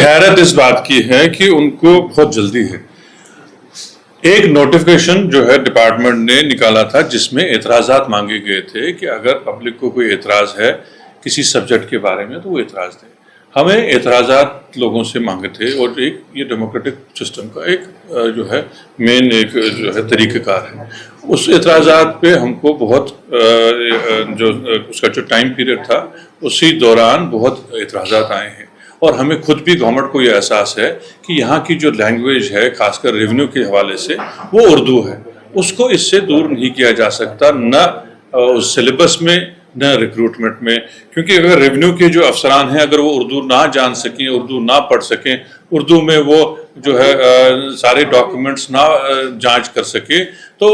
حیرت اس بات کی ہے کہ ان کو بہت جلدی ہے. ایک نوٹیفیکیشن جو ہے ڈپارٹمنٹ نے نکالا تھا جس میں اعتراضات مانگے گئے تھے کہ اگر پبلک کو کوئی اعتراض ہے کسی سبجیکٹ کے بارے میں تو وہ اعتراض دیں. ہمیں اعتراضات لوگوں سے مانگے تھے اور ایک یہ ڈیموکریٹک سسٹم کا ایک جو ہے مین ایک جو ہے طریقہ کار ہے. اس اعتراضات پہ ہم کو بہت جو اس کا جو ٹائم پیریڈ تھا اسی دوران بہت اعتراضات آئے ہیں. اور ہمیں خود بھی گورنمنٹ کو یہ احساس ہے کہ یہاں کی جو لینگویج ہے خاص کر ریونیو کے حوالے سے وہ اردو ہے. اس کو اس سے دور نہیں کیا جا سکتا، نہ اس سلیبس میں نہ ریکروٹمنٹ میں. کیونکہ اگر ریونیو کے جو افسران ہیں اگر وہ اردو نہ جان سکیں، اردو نہ پڑھ سکیں، اردو میں وہ جو ہے سارے ڈاکیومنٹس نہ جانچ کر سکے تو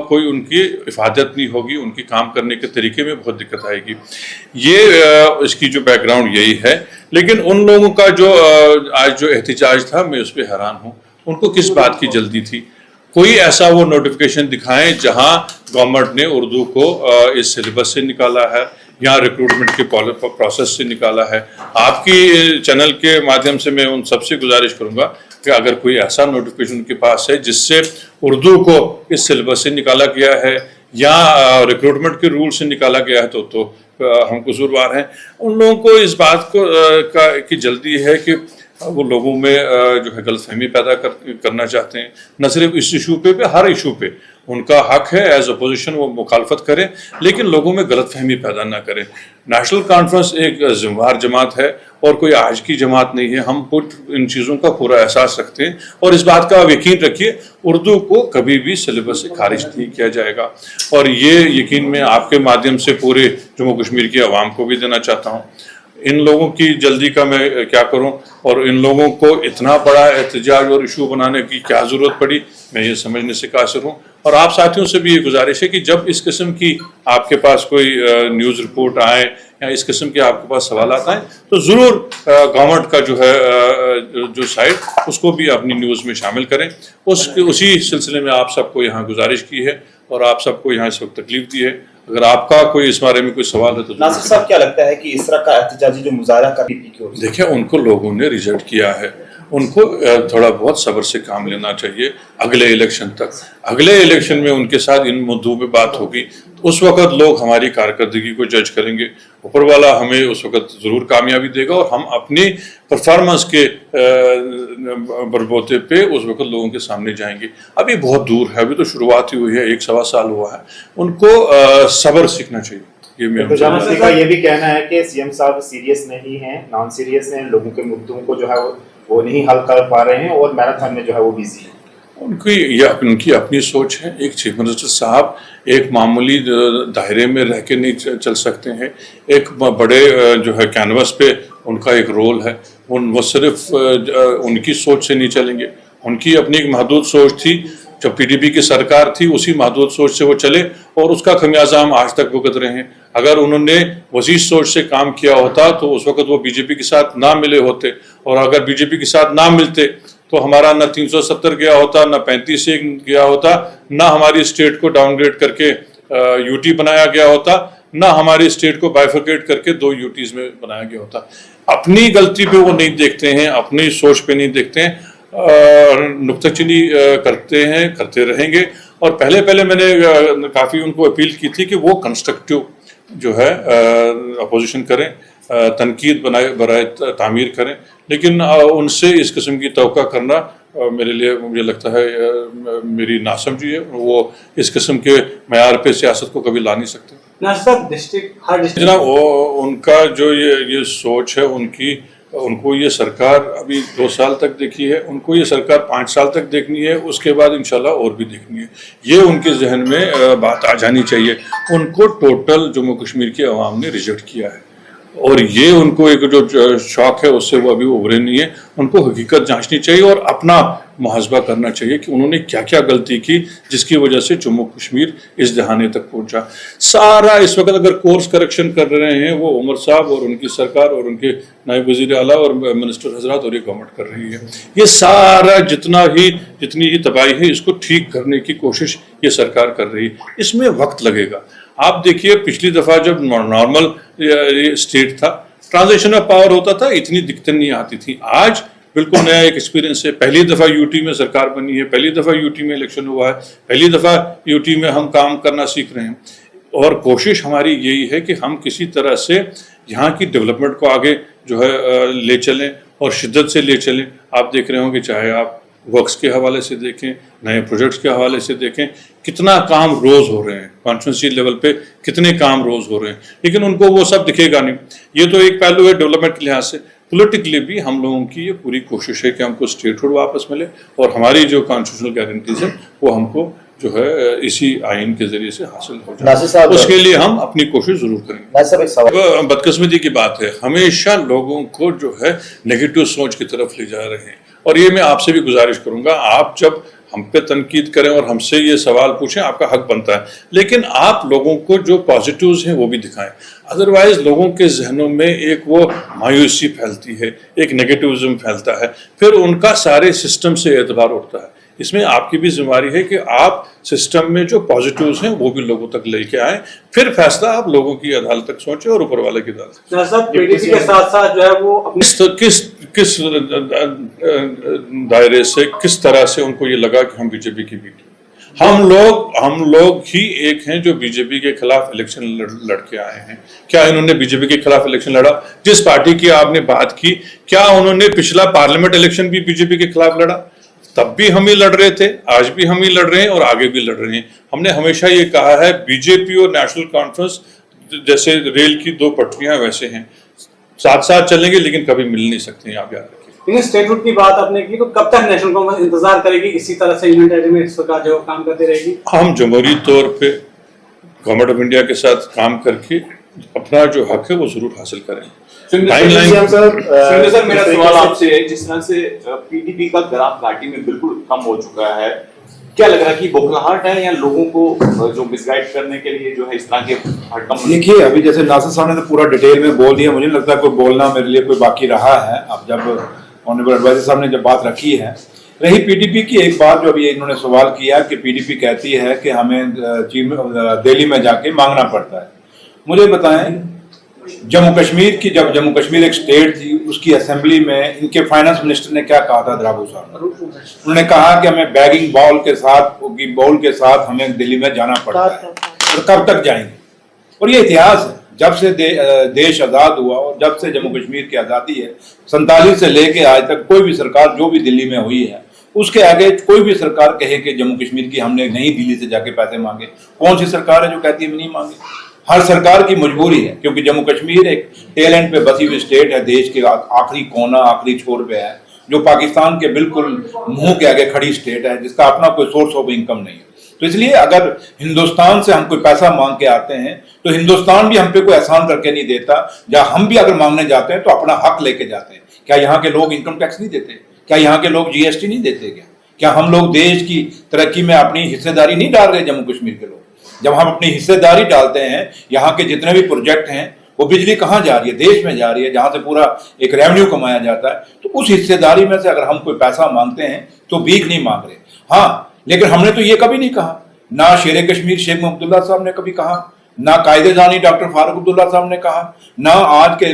کوئی ان کی افادت نہیں ہوگی، ان کی کام کرنے کے طریقے میں بہت دقت آئے گی. یہ اس کی جو بیک گراؤنڈ یہی ہے. لیکن ان لوگوں کا جو آج جو احتجاج تھا میں اس پہ حیران ہوں. ان کو کس بات کی جلدی تھی؟ کوئی ایسا وہ نوٹیفیکیشن دکھائیں جہاں گورنمنٹ نے اردو کو اس سلیبس سے نکالا ہے یا ریکروٹمنٹ کے پروسیس سے نکالا ہے. آپ کی چینل کے مادھیم سے میں ان سب سے گزارش کروں گا کہ اگر کوئی ایسا نوٹیفیکیشن ان کے پاس ہے جس سے اردو کو اس سلیبس سے نکالا گیا ہے یا ریکروٹمنٹ کے رول سے نکالا گیا ہے تو ہم قصوروار ہیں. ان لوگوں کو اس بات کو کی جلدی ہے کہ وہ لوگوں میں جو ہے غلط فہمی پیدا کرنا چاہتے ہیں. نہ صرف اس ایشو پہ ہر ایشو پہ ان کا حق ہے ایز اپوزیشن وہ مخالفت کریں، لیکن لوگوں میں غلط فہمی پیدا نہ کریں. نیشنل کانفرنس ایک ذمہ دار جماعت ہے اور کوئی آج کی جماعت نہیں ہے. ہم ان چیزوں کا پورا احساس رکھتے ہیں اور اس بات کا آپ یقین رکھیے اردو کو کبھی بھی سلیبس سے خارج نہیں کیا جائے گا. اور یہ یقین میں آپ کے مادھیم سے پورے جموں کشمیر کی عوام کو بھی دینا چاہتا ہوں. ان لوگوں کی جلدی کا میں کیا کروں اور ان لوگوں کو اتنا بڑا احتجاج اور ایشو بنانے کی کیا ضرورت پڑی، میں یہ سمجھنے سے قاصر ہوں. اور آپ ساتھیوں سے بھی یہ گزارش ہے کہ جب اس قسم کی آپ کے پاس کوئی نیوز رپورٹ آئے یا اس قسم کے آپ کے پاس سوالات آئیں تو ضرور گورنمنٹ کا جو ہے جو سائٹ اس کو بھی اپنی نیوز میں شامل کریں. اسی سلسلے میں آپ سب کو یہاں گزارش کی ہے اور آپ سب کو یہاں اس وقت تکلیف دی ہے. اگر آپ کا کوئی اس بارے میں کوئی سوال ہے تو ناصر صاحب کیا لگتا ہے کہ اس طرح کا احتجاجی جو مظاہرہ کر دیکھیں ان کو لوگوں نے ریجیکٹ کیا ہے. ان کو تھوڑا بہت صبر سے کام لینا چاہیے اگلے الیکشن تک. اگلے الیکشن میں ان کے ساتھ ان مدعوں پہ بات ہوگی اس وقت لوگ ہماری کارکردگی کو جج کریں گے. اوپر والا ہمیں اس وقت ضرور کامیابی دے گا اور ہم اپنی پرفارمنس کے بربوتے پہ اس وقت لوگوں کے سامنے جائیں گے. ابھی بہت دور ہے، ابھی تو شروعات ہی ہوئی ہے، 1-1.25 سال ہوا ہے. ان کو صبر سیکھنا چاہیے. یہ بھی کہنا ہے کہ سی ایم صاحب سیریس نہیں ہیں، نان سیریس ہیں، لوگوں کے مدعوں کو جو ہے وہ نہیں حل کر پا رہے ہیں اور میراتھن میں جو ہے وہ بیزی ہیں. ان کی اپنی سوچ ہے. ایک چیف منسٹر صاحب ایک معمولی دائرے میں رہ کے نہیں چل سکتے ہیں. ایک بڑے جو ہے کینوس پہ ان کا ایک رول ہے. وہ صرف ان کی سوچ سے نہیں چلیں گے. ان کی اپنی ایک محدود سوچ تھی جب پی ڈی پی کی سرکار تھی، اسی محدود سوچ سے وہ چلے اور اس کا خمیازہ ہم آج تک بھگت رہے ہیں. اگر انہوں نے وسیع سوچ سے کام کیا ہوتا تو اس وقت وہ بی جے پی کے ساتھ نہ ملے ہوتے، اور اگر بی جے پی کے ساتھ نہ ملتے تو ہمارا نہ 370 گیا ہوتا، نہ 35 گیا ہوتا، نہ ہماری اسٹیٹ کو ڈاؤن گریڈ کر کے یو ٹی بنایا گیا ہوتا، نہ ہماری اسٹیٹ کو بائیفرکیٹ کر کے 2 یوٹیز میں بنایا گیا ہوتا. اپنی غلطی پہ وہ نہیں دیکھتے ہیں، اپنی سوچ پہ نہیں دیکھتے ہیں، نکتہ چینی کرتے ہیں، کرتے رہیں گے. اور پہلے میں نے کافی ان کو اپیل کی تھی کہ وہ کنسٹرکٹیو جو ہے اپوزیشن کریں، تنقید برائے تعمیر کریں. لیکن ان سے اس قسم کی توقع کرنا میرے لیے مجھے لگتا ہے میری ناسمجھی ہے. وہ اس قسم کے معیار پہ سیاست کو کبھی لا نہیں سکتے. جناب ان کا جو یہ سوچ ہے ان کو یہ سرکار ابھی 2 سال تک دیکھی ہے، ان کو یہ سرکار 5 سال تک دیکھنی ہے، اس کے بعد انشاءاللہ اور بھی دیکھنی ہے. یہ ان کے ذہن میں بات آ جانی چاہیے. ان کو ٹوٹل جموں کشمیر کی عوام نے ریجیکٹ کیا ہے اور یہ ان کو ایک جو شوق ہے اس سے وہ ابھی ابھرے نہیں ہے. ان کو حقیقت جانچنی چاہیے اور اپنا محاسبہ کرنا چاہیے کہ انہوں نے کیا کیا غلطی کی جس کی وجہ سے جموں کشمیر اس دہانے تک پہنچا. سارا اس وقت اگر کورس کریکشن کر رہے ہیں وہ عمر صاحب اور ان کی سرکار اور ان کے نائب وزیر اعلیٰ اور منسٹر حضرات اور یہ گورنمنٹ کر رہی ہے. یہ سارا جتنی ہی تباہی ہے اس کو ٹھیک کرنے کی کوشش یہ سرکار کر رہی ہے. اس میں وقت لگے گا. آپ دیکھیے پچھلی دفعہ جب نارمل اسٹیٹ تھا، ٹرانزیکشن آف پاور ہوتا تھا، اتنی دقتیں نہیں آتی تھیں. آج बिल्कुल नया एक एक्सपीरियंस है। पहली दफ़ा यूटी में सरकार बनी है, पहली दफ़ा यूटी में इलेक्शन हुआ है, पहली दफ़ा यूटी में हम काम करना सीख रहे हैं, और कोशिश हमारी यही है कि हम किसी तरह से यहाँ की डेवलपमेंट को आगे जो है ले चलें और शिद्दत से ले चलें। आप देख रहे होंगे, चाहे आप वर्क्स के हवाले से देखें, नए प्रोजेक्ट्स के हवाले से देखें, कितना काम रोज़ हो रहे हैं, कॉन्स्टिट्यूंसी लेवल पे कितने काम रोज़ हो रहे हैं, लेकिन उनको वो सब दिखेगा नहीं। ये तो एक पहलू है डेवलपमेंट के लिहाज से। पॉलिटिकली भी हम लोगों की ये पूरी कोशिश है कि हमको स्टेटहुड वापस मिले, और हमारी जो कॉन्स्टिट्यूशनल गारंटीज है वो हमको जो है इसी आइन के जरिए से हासिल हो जाए। उसके लिए हम अपनी कोशिश जरूर करेंगे। बदकिस्मती की बात है, हमेशा लोगों को जो है नेगेटिव सोच की तरफ ले जा रहे हैं, और ये मैं आपसे भी गुजारिश करूंगा, आप जब हम पे तनकीद करें और हमसे ये सवाल पूछें, आपका हक बनता है, लेकिन आप लोगों को जो पॉजिटिव्स हैं वो भी दिखाएं। अदरवाइज लोगों के जहनों में एक वो मायूसी फैलती है, एक नेगेटिविज्म फैलता है, फिर उनका सारे सिस्टम से एतबार उठता है। इसमें आपकी भी जिम्मेदारी है कि आप सिस्टम में जो पॉजिटिव्स हैं वो भी लोगों तक लेके आए, फिर फैसला आप लोगों की अदालत तक सोचें और ऊपर वाले की अदालत। पीडीपी के साथ साथ जो है वो किस दायरे से, किस तरह से उनको ये लगा कि हम बीजेपी की बीट, हम लोग ही एक हैं जो बीजेपी के खिलाफ इलेक्शन लड़ के आए हैं। क्या इन्होंने बीजेपी के खिलाफ इलेक्शन लड़ा? जिस पार्टी की आपने बात की, क्या उन्होंने पिछला पार्लियामेंट इलेक्शन भी बीजेपी के खिलाफ लड़ा? तब भी हम ही लड़ रहे थे, आज भी हम ही लड़ रहे हैं और आगे भी लड़ रहे हैं। हमने हमेशा ये कहा है, बीजेपी और नेशनल कॉन्फ्रेंस जैसे रेल की दो पटरियां वैसे हैं, साथ साथ चलेंगे लेकिन कभी मिल नहीं सकते हैं, आप याद रखिए। लेकिन स्टेटहुड की बात आपने की, तो कब तक नेशनल कांग्रेस इंतजार करेगी इसी तरह से यूनिटरी में सरकार जो काम करती रहेगी? हम जमहूरी तौर पे गवर्नमेंट ऑफ इंडिया के साथ काम करके अपना जो हक है वो जरूर हासिल करें। सर, मेरा सवाल आपसे है, जिस तरह से पीडीपी का ग्राफ घाटी में बिल्कुल कम हो चुका है, क्या लग रहा है कि बौखलाहट है या लोगों को जो मिसगाइड करने के लिए जो है इस तरह के हरकम? देखिए, अभी जैसे नासिर साहब ने तो पूरा डिटेल में बोल दिया, मुझे नहीं लगता कोई बोलना मेरे लिए कोई बाकी रहा है। अब जब ऑनरेबल एडवाइजर साहब ने जब बात रखी है, रही पीडीपी की एक बात जो अभी इन्होंने सवाल किया कि पीडीपी कहती है कि हमें दिल्ली में जाके मांगना पड़ता है। मुझे बताएं, जम्मू कश्मीर की, जब जम्मू कश्मीर एक स्टेट थी, उसकी असेंबली में इनके फाइनेंस मिनिस्टर ने क्या कहा था? द्राबू साहब, उन्होंने कहा कि हमें बैगिंग बॉल के साथ हमें दिल्ली में जाना पड़ता है, और कब तक जाएंगे? और ये इतिहास है, जब से देश आज़ाद हुआ और जब से जम्मू कश्मीर की आज़ादी है, 47 से लेके आज तक कोई भी सरकार जो भी दिल्ली में हुई है, उसके आगे कोई भी सरकार कहे कि जम्मू कश्मीर की हमने नहीं दिल्ली से जाके पैसे मांगे, कौन सी सरकार है जो कहती है नहीं मांगे? हर सरकार की मजबूरी है, क्योंकि जम्मू कश्मीर एक टेल एंड पे बसी हुई स्टेट है, देश के आखिरी कोना, आखिरी छोर पे है, जो पाकिस्तान के बिल्कुल मुंह के आगे खड़ी स्टेट है, जिसका अपना कोई सोर्स ऑफ इनकम नहीं है। तो इसलिए अगर हिंदुस्तान से हम कोई पैसा मांग के आते हैं तो हिंदुस्तान भी हम पे कोई एहसान करके नहीं देता, या हम भी अगर मांगने जाते हैं तो अपना हक लेके जाते हैं। क्या यहाँ के लोग इनकम टैक्स नहीं देते? क्या यहाँ के लोग जीएसटी नहीं देते? क्या हम लोग देश की तरक्की में अपनी हिस्सेदारी नहीं डाल रहे? जम्मू कश्मीर के लोग जब हम अपनी हिस्सेदारी डालते हैं, यहाँ के जितने भी प्रोजेक्ट हैं, वो बिजली कहाँ जा रही है? देश में जा रही है, जहाँ से पूरा एक रेवेन्यू कमाया जाता है। तो उस हिस्सेदारी में से अगर हम कोई पैसा मांगते हैं तो भीख नहीं मांग रहे। हाँ, लेकिन हमने तो ये कभी नहीं कहा, ना शेर कश्मीर शेख महमूदुल्लाह साहब ने कभी कहा, ना कायदे-जानी डॉक्टर फारूक अब्दुल्ला साहब ने कहा, ना आज के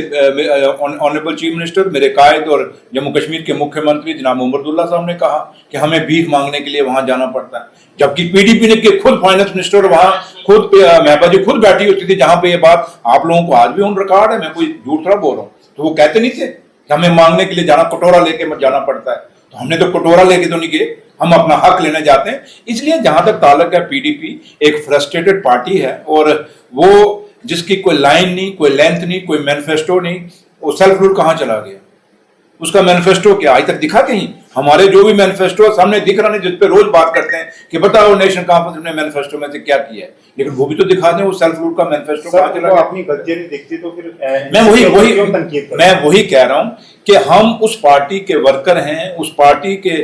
ऑनरेबल चीफ मिनिस्टर मेरे कायद और जम्मू कश्मीर के मुख्यमंत्री जनाब उमरदुल्ला साहब ने कहा कि हमें भीख मांगने के लिए वहां जाना पड़ता है। जबकि पीडीपी ने के खुद फाइनेंस मिनिस्टर वहां खुद महबा जी खुद बैठी होती थी, जहां पे ये बात आप लोगों को आज भी ऑन रिकॉर्ड है, मैं कोई झूठ थोड़ा बोल रहा हूँ। तो वो कहते नहीं थे कि हमें मांगने के लिए जाना, कटोरा लेके मत जाना पड़ता है। तो हमने तो कटोरा लेके तो नहीं गए, हम अपना हक लेने जाते हैं। इसलिए जहां तक ताल्लुक है, पीडीपी एक फ्रस्ट्रेटेड पार्टी है, और वो जिसकी कोई लाइन नहीं, कोई लेंथ नहीं, कोई मैनिफेस्टो नहीं, वो सेल्फ रूल कहाँ चला गया? उसका मैनिफेस्टो क्या आज तक दिखा? कहीं हमारे जो भी मैनिफेस्टो सामने दिख रहा है, जिस पे रोज बात करते हैं कि बताओ नेशनल कॉन्फ्रेंस ने मैनिफेस्टो में से क्या किया है, लेकिन वो भी तो दिखा दें। वो सेल्फ रूल का मैनिफेस्टो कहाँ चला गया? अपनी गलतियां नहीं दिखती तो फिर मैं वही कह रहा हूँ कि हम उस पार्टी के वर्कर हैं, उस पार्टी के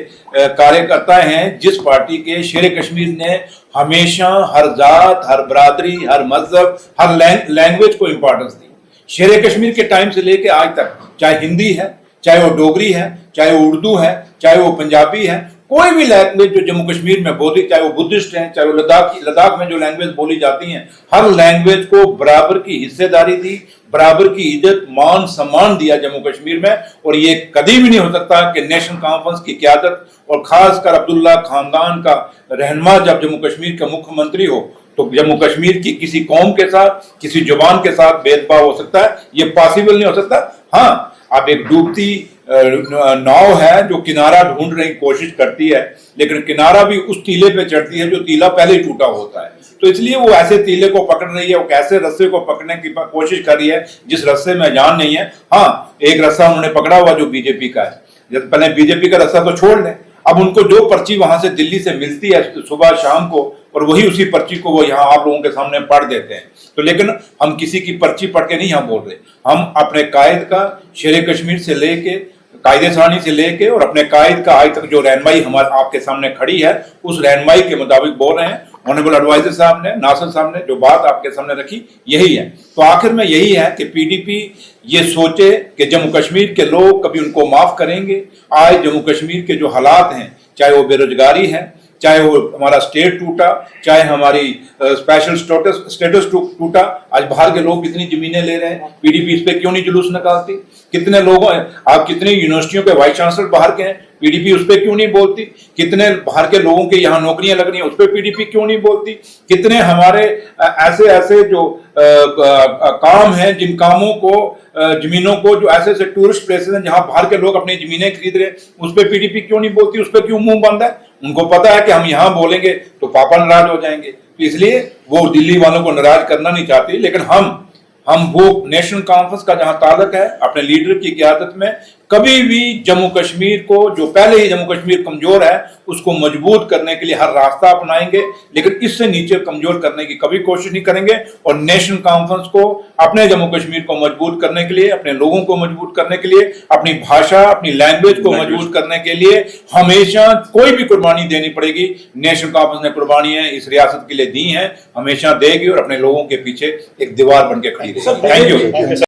कार्यकर्ता हैं, जिस पार्टी के शेर कश्मीर ने हमेशा हर जात, हर बरादरी, हर मजहब, हर लैंग्वेज को इंपॉर्टेंस दी। शेर कश्मीर के टाइम से लेके आज तक, चाहे हिंदी है, चाहे वो डोगरी है, चाहे वो उर्दू है, चाहे वो पंजाबी है, कोई भी लैंग्वेज जो जम्मू कश्मीर में बोली, चाहे वो बुद्धिस्ट हैं, चाहे वो लद्दाख में जो लैंग्वेज बोली जाती हैं, हर लैंग्वेज को बराबर की हिस्सेदारी दी, बराबर की इज्जत मान सम्मान दिया जम्मू कश्मीर में, और ये कभी भी नहीं हो सकता कि नेशनल कॉन्फ्रेंस की क़यादत और खासकर अब्दुल्ला खानदान का रहनुमा जब जम्मू कश्मीर का मुख्यमंत्री हो तो जम्मू कश्मीर की किसी कौम के साथ, किसी जुबान के साथ भेदभाव हो सकता है, ये पॉसिबल नहीं हो सकता। हाँ, अब एक डूबती नाव है जो किनारा ढूंढने की कोशिश करती है, लेकिन किनारा भी उस टीले पे चढ़ती है जो टीला पहले ही टूटा होता है। तो इसलिए वो ऐसे टीले को पकड़ रही है, वो ऐसे रस्से को पकड़ने की कोशिश कर रही है जिस रस्से में जान नहीं है। हाँ, एक रस्सा उन्होंने पकड़ा हुआ जो बीजेपी का है, जब पहले बीजेपी का रस्सा तो छोड़ लें, अब उनको जो पर्ची वहां से दिल्ली से मिलती है सुबह शाम को, और वही उसी पर्ची को वो यहाँ आप लोगों के सामने पढ़ देते हैं। तो लेकिन हम किसी की पर्ची पढ़ के नहीं यहाँ बोल रहे, हम अपने कायद का शेर कश्मीर से लेके कायदे सानी से लेके और अपने कायद का आज तक जो रहनुमाई हमारे आपके सामने खड़ी है उस रहनुमाई के मुताबिक बोल रहे हैं। ऑनरेबल एडवाइजर साहब ने, नासिर साहब ने जो बात आपके सामने रखी यही है। तो आखिर में यही है कि पीडीपी ये सोचे कि जम्मू कश्मीर के लोग कभी उनको माफ करेंगे। आज जम्मू कश्मीर के जो हालात हैं, चाहे वो बेरोजगारी है, चाहे वो हमारा स्टेट टूटा, चाहे हमारी स्पेशल स्टेटस टूटा, आज बाहर के लोग कितनी जमीनें ले रहे हैं, पीडीपी इस पे क्यों नहीं जुलूस निकालती? कितने लोगों आप कितनी यूनिवर्सिटियों के वाइस चांसलर बाहर के हैं, पीडीपी उस पर क्यों नहीं बोलती? कितने बाहर के लोगों के यहाँ नौकरियां लग रही हैं, उस पर पीडीपी क्यों नहीं बोलती? कितने हमारे ऐसे ऐसे जो काम हैं, जिन कामों को जमीनों को, जो ऐसे ऐसे टूरिस्ट प्लेसेस हैं जहां बाहर के लोग अपनी जमीनें खरीद रहे हैं, उस पर पीडीपी क्यों नहीं बोलती? उस पर क्यों मुंह बंद है? उनको पता है कि हम यहाँ बोलेंगे तो पापा नाराज हो जाएंगे, तो इसलिए वो दिल्ली वालों को नाराज करना नहीं चाहती। लेकिन हम वो नेशनल कॉन्फ्रेंस का जहां ताल्लुक है, अपने लीडर की क़यादत में कभी भी जम्मू कश्मीर को, जो पहले ही जम्मू कश्मीर कमजोर है, उसको मजबूत करने के लिए हर रास्ता अपनाएंगे, लेकिन इससे नीचे कमजोर करने की कभी कोशिश नहीं करेंगे। और नेशनल कॉन्फ्रेंस को अपने जम्मू कश्मीर को मजबूत करने के लिए, अपने लोगों को मजबूत करने के लिए, अपनी भाषा, अपनी लैंग्वेज को मजबूत करने के लिए हमेशा कोई भी कुर्बानी देनी पड़ेगी। नेशनल कॉन्फ्रेंस ने कुर्बानियां इस रियासत के लिए दी हैं, हमेशा देगी और अपने लोगों के पीछे एक दीवार बन के खड़ी रहेगी। Thank you.